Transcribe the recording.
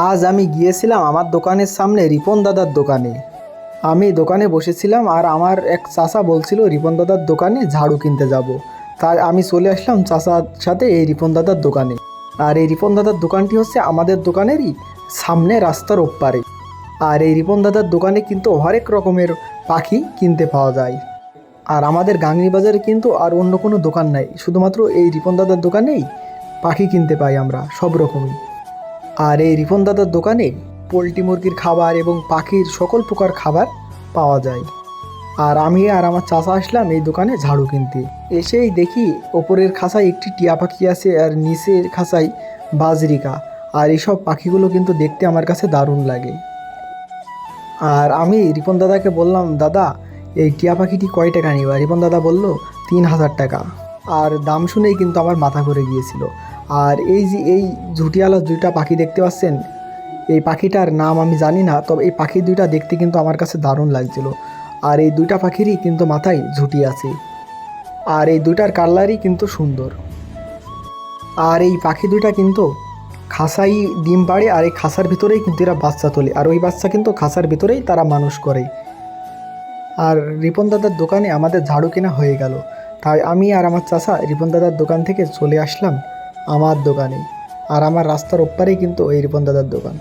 আজ আমি গিয়েছিলাম আমার দোকানের সামনে রিপন দাদার দোকানে। আমি দোকানে বসেছিলাম আর আমার এক চাচা বলছিল রিপন দাদার দোকানে ঝাড়ু কিনতে যাব। তাই আমি চলে আসলাম চাচার সাথে এই রিপন দাদার দোকানে। আর এই রিপন দাদার দোকানটি হচ্ছে আমাদের দোকানেরই সামনে রাস্তার ওপারে। আর এই রিপন দাদার দোকানে কিন্তু হরেক রকমের পাখি কিনতে পাওয়া যায়। আর আমাদের গাংনী বাজারে কিন্তু আর অন্য কোনো দোকান নাই, শুধুমাত্র এই রিপন দাদার দোকানেই পাখি কিনতে পাই আমরা সব রকমই। আর এই রিপন দাদার দোকানে পোলট্রি মুরগির খাবার এবং পাখির সকল প্রকার খাবার পাওয়া যায়। আর আমি আর আমার চাচা আসলাম এই দোকানে ঝাড়ু কিনতে। এসেই দেখি ওপরের খাঁচায় একটি টিয়া পাখি আছে আর নিচের খাঁচায় বাজরিকা। আর এইসব পাখিগুলো কিন্তু দেখতে আমার কাছে দারুণ লাগে। আর আমি রিপন দাদাকে বললাম, দাদা এই টিয়া পাখিটি কয় টাকা নিবা? রিপন দাদা বলল 3000 টাকা। আর দাম শুনেই কিন্তু আমার মাথা ঘুরে গিয়েছিল। আর এই যে এই ঝুটিয়ালা দুইটা পাখি দেখতে পাচ্ছেন, এই পাখিটার নাম আমি জানি না, তবে এই পাখি দুইটা দেখতে কিন্তু আমার কাছে দারুণ লাগছিল। আর এই দুইটা পাখিরই কিন্তু মাথায় ঝুঁটি আছে। আর এই দুইটার কালারই কিন্তু সুন্দর। আর এই পাখি দুইটা কিন্তু খাঁচাই ডিম পাড়ে, আর এই খাঁচার ভিতরেই কিন্তু এরা বাচ্চা তোলে, আর ওই বাচ্চা কিন্তু খাঁচার ভিতরেই তারা মানুষ করে। আর রিপন দাদার দোকানে আমাদের ঝাড়ু কেনা হয়ে গেল। তাই আমি আর আমার চাচা রিপন দাদার দোকান থেকে চলে আসলাম আমার দোকানে। আর আমার রাস্তার ওপারেই কিন্তু ওই রিপন দাদার দোকান।